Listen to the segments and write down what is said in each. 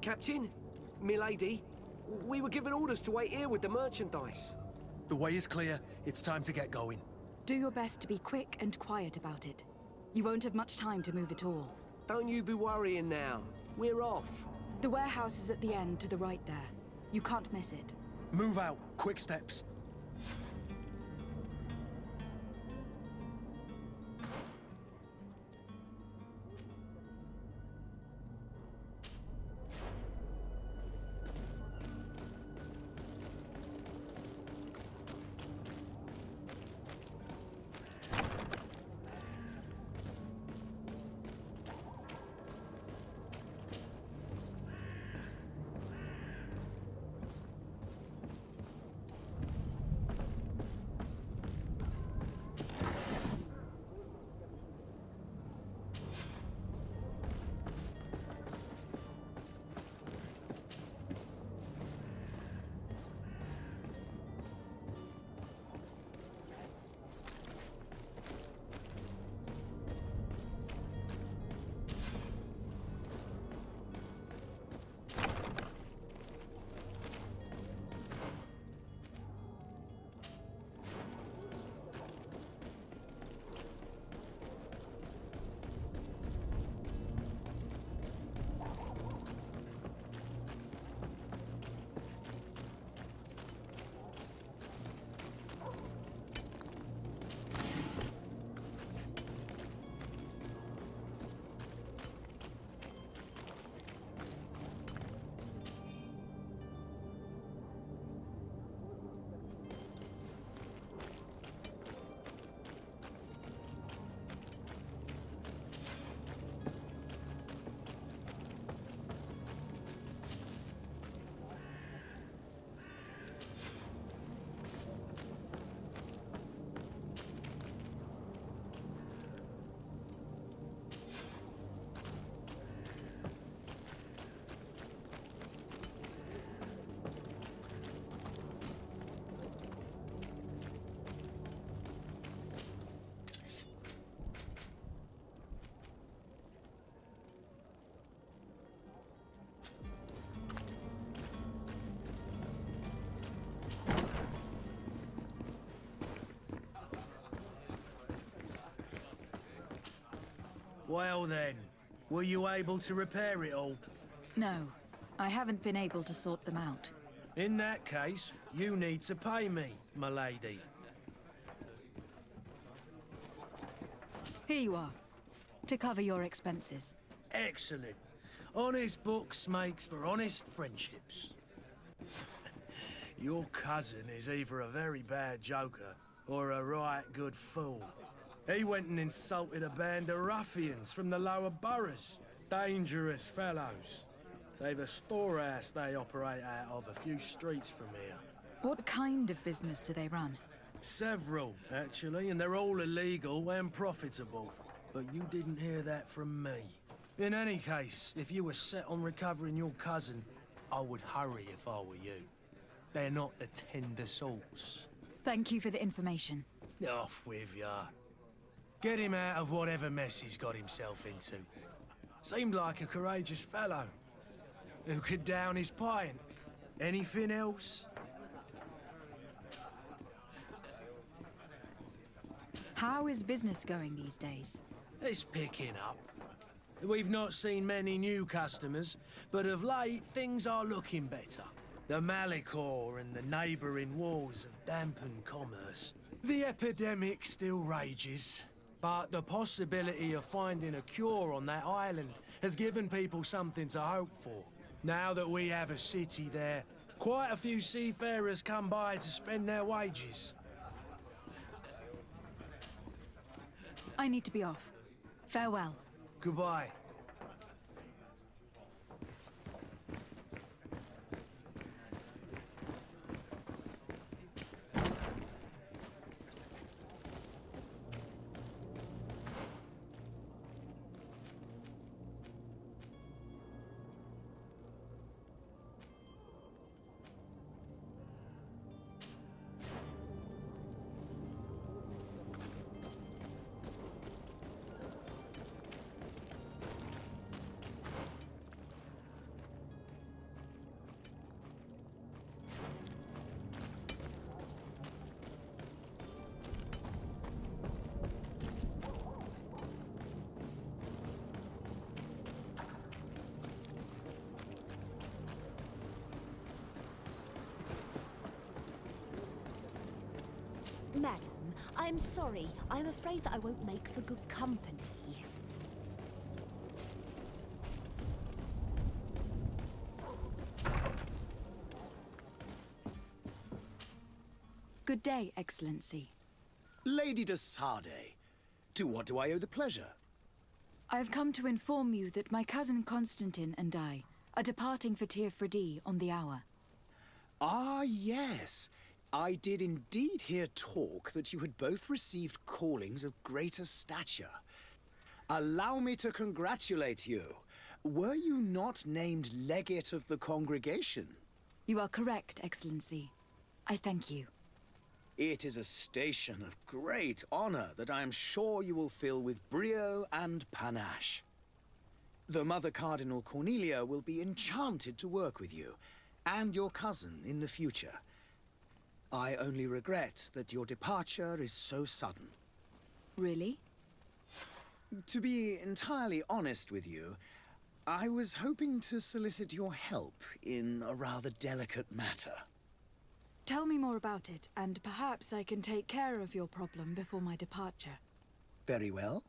Captain, milady, we were given orders to wait here with the merchandise. The way is clear. It's time to get going. Do your best to be quick and quiet about it. You won't have much time to move at all. Don't you be worrying now. We're off. The warehouse is at the end to the right there. You can't miss it. Move out. Quick steps. Well then, were you able to repair it all? No, I haven't been able to sort them out. In that case, you need to pay me, my lady. Here you are, to cover your expenses. Excellent. Honest books makes for honest friendships. Your cousin is either a very bad joker or a right good fool. He went and insulted a band of ruffians from the lower boroughs. Dangerous fellows. They've a storehouse they operate out of a few streets from here. What kind of business do they run? Several, actually, and they're all illegal and profitable. But you didn't hear that from me. In any case, if you were set on recovering your cousin, I would hurry if I were you. They're not the tender sorts. Thank you for the information. Off with ya. Get him out of whatever mess he's got himself into. Seemed like a courageous fellow. Who could down his pint? Anything else? How is business going these days? It's picking up. We've not seen many new customers, but of late things are looking better. The Malicor and the neighbouring wars have dampened commerce. The epidemic still rages, but the possibility of finding a cure on that island has given people something to hope for. Now that we have a city there, quite a few seafarers come by to spend their wages. I need to be off. Farewell. Goodbye. Madam, I'm sorry. I'm afraid that I won't make for good company. Good day, Excellency. Lady de Sardet, to what do I owe the pleasure? I have come to inform you that my cousin Constantine and I are departing for Tir Freddy on the hour. Ah, yes. I did indeed hear talk that you had both received callings of greater stature. Allow me to congratulate you. Were you not named legate of the congregation? You are correct, Excellency. I thank you. It is a station of great honor that I am sure you will fill with brio and panache. The Mother Cardinal Cornelia will be enchanted to work with you, and your cousin in the future. I only regret that your departure is so sudden. Really? To be entirely honest with you, I was hoping to solicit your help in a rather delicate matter. Tell me more about it, and perhaps I can take care of your problem before my departure. Very well.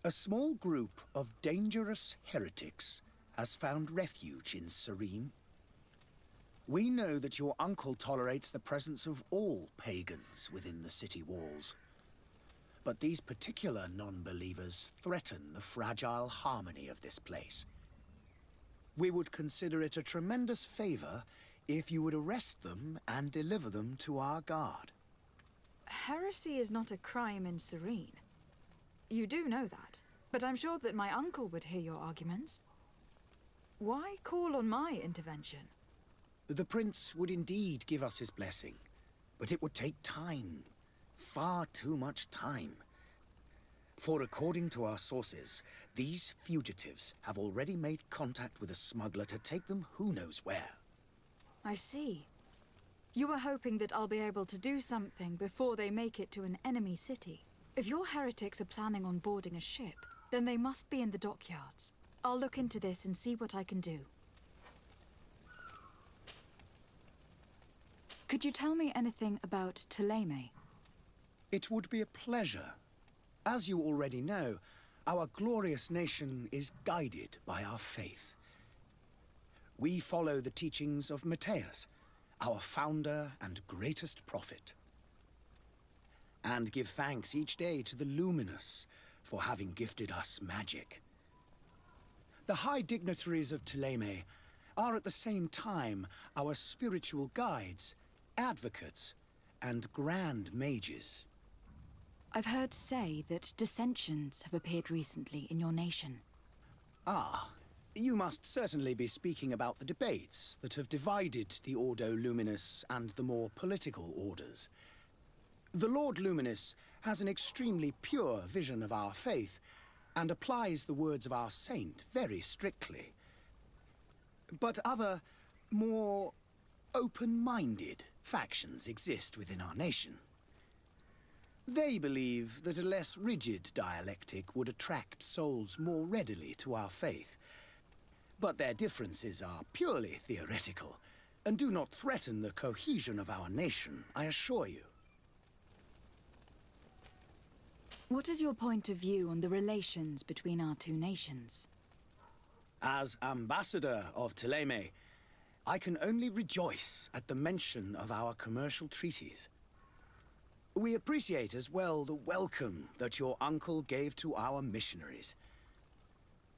A small group of dangerous heretics has found refuge in Serene. We know that your uncle tolerates the presence of all pagans within the city walls. But these particular non-believers threaten the fragile harmony of this place. We would consider it a tremendous favor if you would arrest them and deliver them to our guard. Heresy is not a crime in Serene. You do know that, but I'm sure that my uncle would hear your arguments. Why call on my intervention? The prince would indeed give us his blessing, but it would take time. Far too much time. For according to our sources, these fugitives have already made contact with a smuggler to take them who knows where. I see. You were hoping that I'll be able to do something before they make it to an enemy city. If your heretics are planning on boarding a ship, then they must be in the dockyards. I'll look into this and see what I can do. Could you tell me anything about Ptolemy? It would be a pleasure. As you already know, our glorious nation is guided by our faith. We follow the teachings of Matthias, our founder and greatest prophet, and give thanks each day to the Luminous for having gifted us magic. The high dignitaries of Ptolemy are at the same time our spiritual guides, advocates, and grand mages. I've heard say that dissensions have appeared recently in your nation. Ah, you must certainly be speaking about the debates that have divided the Ordo Luminis and the more political orders. The Lord Luminis has an extremely pure vision of our faith and applies the words of our saint very strictly. But other, more open-minded factions exist within our nation. They believe that a less rigid dialectic would attract souls more readily to our faith. But their differences are purely theoretical, and do not threaten the cohesion of our nation, I assure you. What is your point of view on the relations between our two nations? As ambassador of Ptolemy, I can only rejoice at the mention of our commercial treaties. We appreciate as well the welcome that your uncle gave to our missionaries.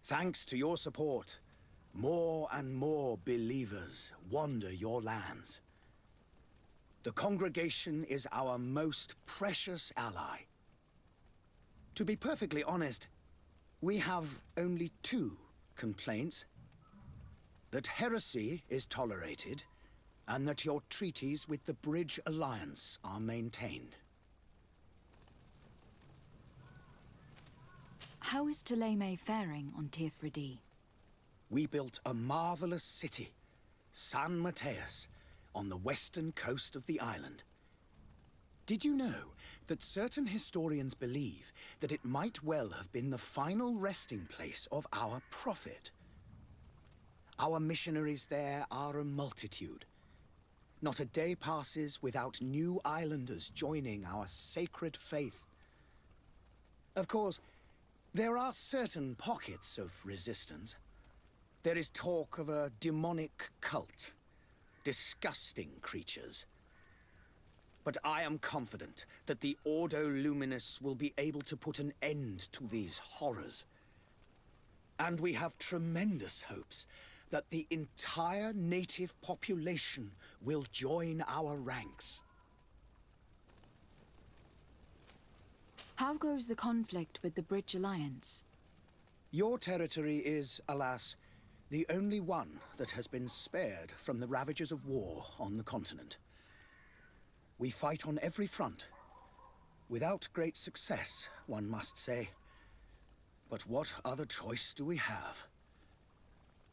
Thanks to your support, more and more believers wander your lands. The congregation is our most precious ally. To be perfectly honest, we have only two complaints. That heresy is tolerated, and that your treaties with the Bridge Alliance are maintained. How is Ptolemy faring on Tir Freddy? We built a marvelous city, San Matthias, on the western coast of the island. Did you know that certain historians believe that it might well have been the final resting place of our prophet? Our missionaries there are a multitude. Not a day passes without new islanders joining our sacred faith. Of course, there are certain pockets of resistance. There is talk of a demonic cult. Disgusting creatures. But I am confident that the Ordo Luminous will be able to put an end to these horrors. And we have tremendous hopes that the entire native population will join our ranks. How goes the conflict with the Bridge Alliance? Your territory is, alas, the only one that has been spared from the ravages of war on the continent. We fight on every front. Without great success, one must say. But what other choice do we have?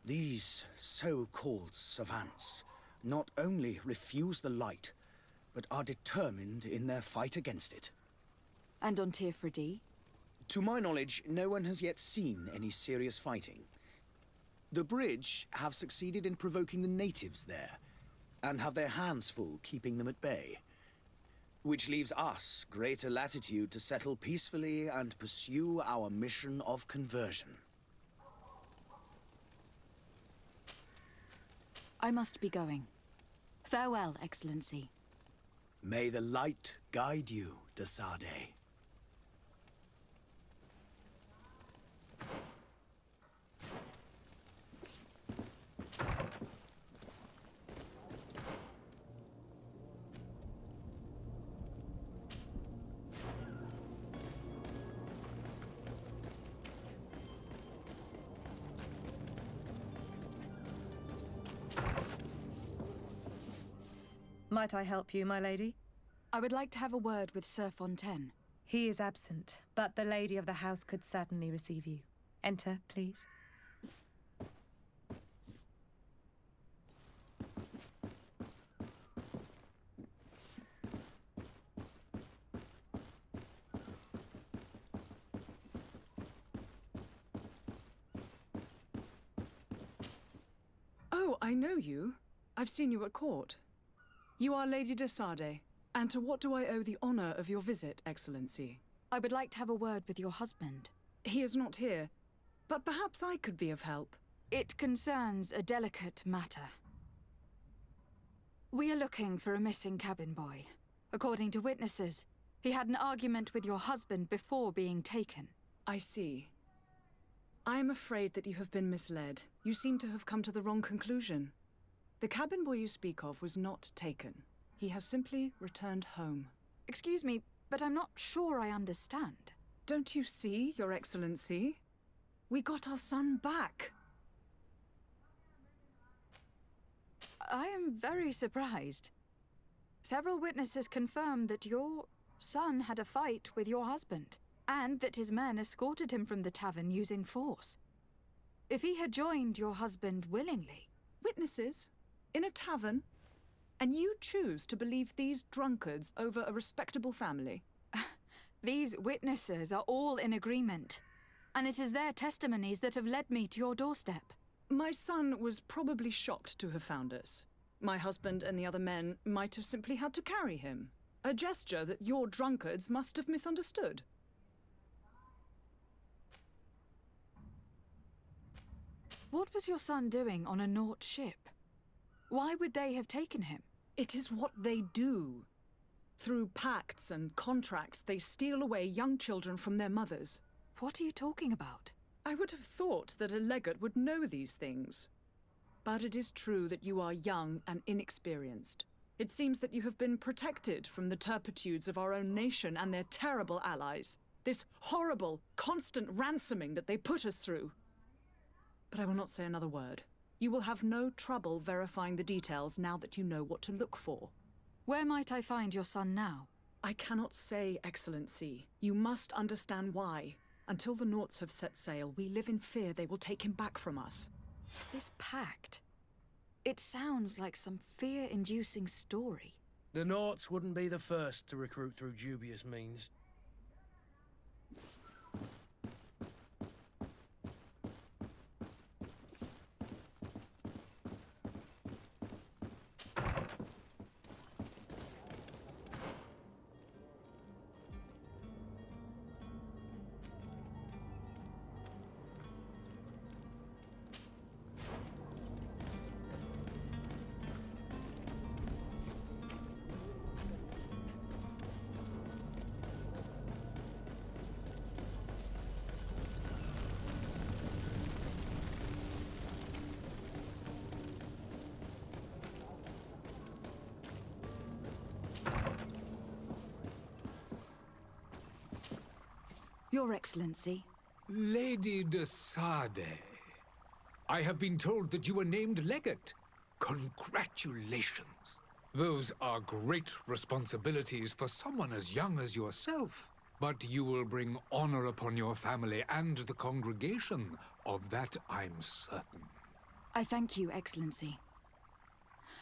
These so-called savants not only refuse the light, but are determined in their fight against it. And on Tirfredi? To my knowledge, no one has yet seen any serious fighting. The Bridge have succeeded in provoking the natives there, and have their hands full keeping them at bay. Which leaves us greater latitude to settle peacefully and pursue our mission of conversion. I must be going. Farewell, Excellency. May the light guide you, de Sade. Might I help you, my lady? I would like to have a word with Sir Fontaine. He is absent, but the lady of the house could certainly receive you. Enter, please. Oh, I know you. I've seen you at court. You are Lady de Sade, and to what do I owe the honor of your visit, Excellency? I would like to have a word with your husband. He is not here, but perhaps I could be of help. It concerns a delicate matter. We are looking for a missing cabin boy. According to witnesses, he had an argument with your husband before being taken. I see. I am afraid that you have been misled. You seem to have come to the wrong conclusion. The cabin boy you speak of was not taken. He has simply returned home. Excuse me, but I'm not sure I understand. Don't you see, Your Excellency? We got our son back. I am very surprised. Several witnesses confirmed that your son had a fight with your husband, and that his men escorted him from the tavern using force. If he had joined your husband willingly... Witnesses? In a tavern? And you choose to believe these drunkards over a respectable family? These witnesses are all in agreement, and it is their testimonies that have led me to your doorstep. My son was probably shocked to have found us. My husband and the other men might have simply had to carry him. A gesture that your drunkards must have misunderstood. What was your son doing on a Naut ship? Why would they have taken him? It is what they do. Through pacts and contracts, they steal away young children from their mothers. What are you talking about? I would have thought that a legate would know these things. But it is true that you are young and inexperienced. It seems that you have been protected from the turpitudes of our own nation and their terrible allies. This horrible, constant ransoming that they put us through. But I will not say another word. You will have no trouble verifying the details now that you know what to look for. Where might I find your son now? I cannot say, Excellency. You must understand why. Until the Nauts have set sail, we live in fear they will take him back from us. This pact... It sounds like some fear-inducing story. The Nauts wouldn't be the first to recruit through dubious means. Your Excellency. Lady de Sade, I have been told that you were named legate. Congratulations. Those are great responsibilities for someone as young as yourself. But you will bring honor upon your family and the congregation. Of that, I'm certain. I thank you, Excellency.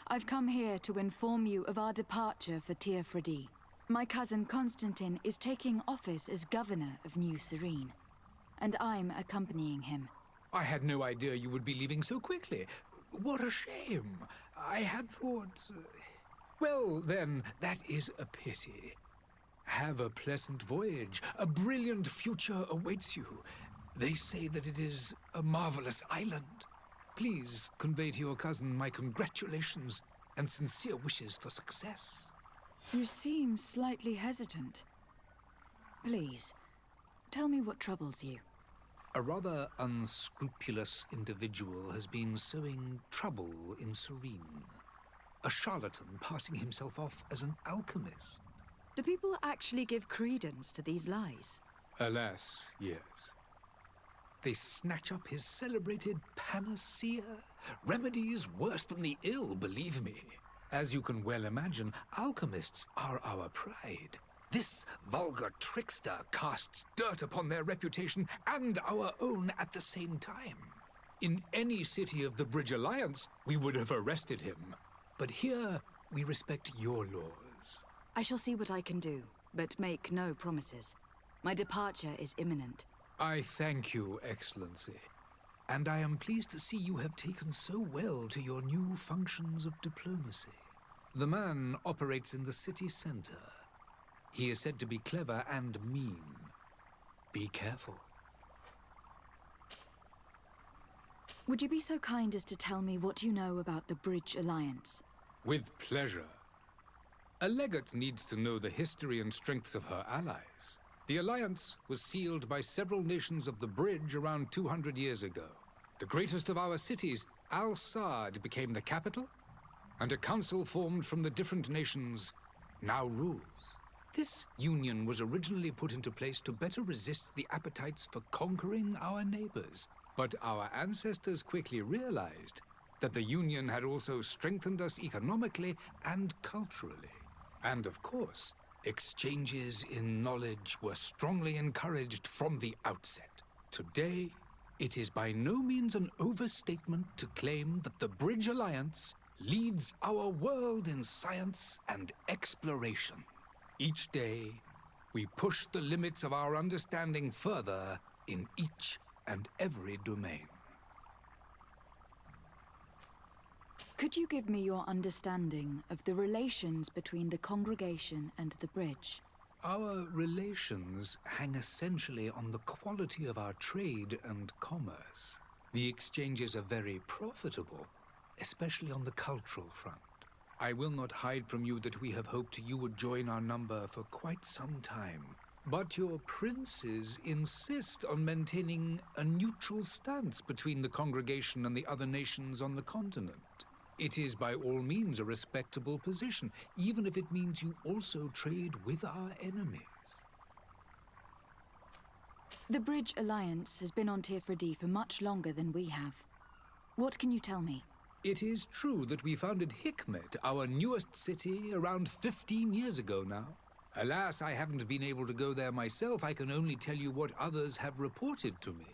I've come here to inform you of our departure for Teofredi. My cousin Constantine is taking office as governor of New Serene, and I'm accompanying him. I had no idea you would be leaving so quickly. What a shame. I had thought... Well, then, that is a pity. Have a pleasant voyage. A brilliant future awaits you. They say that it is a marvelous island. Please convey to your cousin my congratulations and sincere wishes for success. You seem slightly hesitant. Please, tell me what troubles you. A rather unscrupulous individual has been sowing trouble in Serene. A charlatan passing himself off as an alchemist. Do people actually give credence to these lies? Alas, yes. They snatch up his celebrated panacea. Remedies worse than the ill, believe me. As you can well imagine, alchemists are our pride. This vulgar trickster casts dirt upon their reputation and our own at the same time. In any city of the Bridge Alliance, we would have arrested him. But here, we respect your laws. I shall see what I can do, but make no promises. My departure is imminent. I thank you, Excellency. And I am pleased to see you have taken so well to your new functions of diplomacy. The man operates in the city center. He is said to be clever and mean. Be careful. Would you be so kind as to tell me what you know about the Bridge Alliance? With pleasure. A legate needs to know the history and strengths of her allies. The alliance was sealed by several nations of the Bridge around 200 years ago. The greatest of our cities, Al-Saad, became the capital, and a council formed from the different nations now rules. This union was originally put into place to better resist the appetites for conquering our neighbors. But our ancestors quickly realized that the union had also strengthened us economically and culturally. And of course, exchanges in knowledge were strongly encouraged from the outset. Today, it is by no means an overstatement to claim that the Bridge Alliance leads our world in science and exploration. Each day, we push the limits of our understanding further in each and every domain. Could you give me your understanding of the relations between the congregation and the Bridge? Our relations hang essentially on the quality of our trade and commerce. The exchanges are very profitable, especially on the cultural front. I will not hide from you that we have hoped you would join our number for quite some time. But your princes insist on maintaining a neutral stance between the congregation and the other nations on the continent. It is by all means a respectable position, even if it means you also trade with our enemies. The Bridge Alliance has been on Teofredi for much longer than we have. What can you tell me? It is true that we founded Hikmet, our newest city, around 15 years ago now. Alas, I haven't been able to go there myself. I can only tell you what others have reported to me.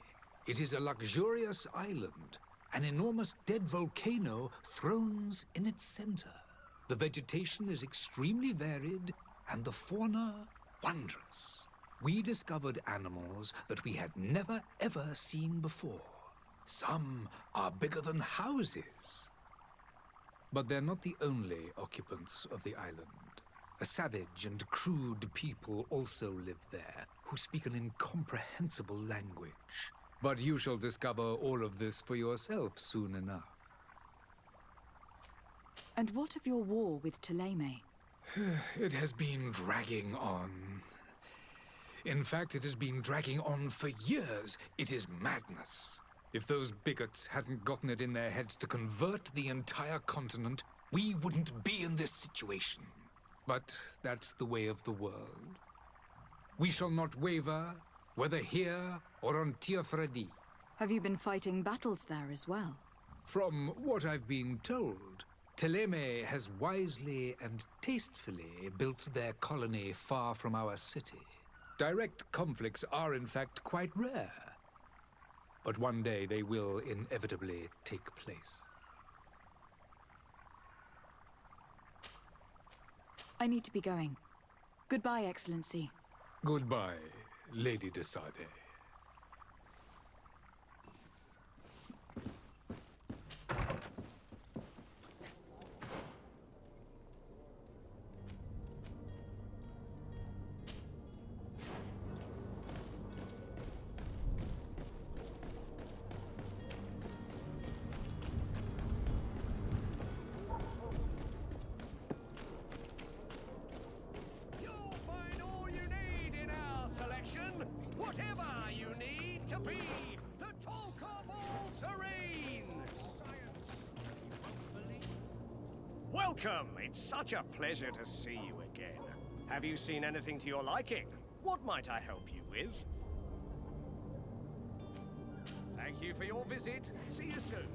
It is a luxurious island. An enormous dead volcano thrones in its center. The vegetation is extremely varied, and the fauna wondrous. We discovered animals that we had never ever seen before. Some are bigger than houses. But they're not the only occupants of the island. A savage and crude people also live there, who speak an incomprehensible language. But you shall discover all of this for yourself soon enough. And what of your war with Thélème? It has been dragging on. In fact, it has been dragging on for years. It is madness. If those bigots hadn't gotten it in their heads to convert the entire continent, we wouldn't be in this situation. But that's the way of the world. We shall not waver, whether here or on Tiafredi. Have you been fighting battles there as well? From what I've been told, Thélème has wisely and tastefully built their colony far from our city. Direct conflicts are in fact quite rare. But one day they will inevitably take place. I need to be going. Goodbye, Excellency. Goodbye, Lady de Sade. You'll find all you need in our selection. Whatever you need to be the talk of all Serene. Welcome. It's such a pleasure to see you again. Have you seen anything to your liking? What might I help you with? Thank you for your visit. See you soon.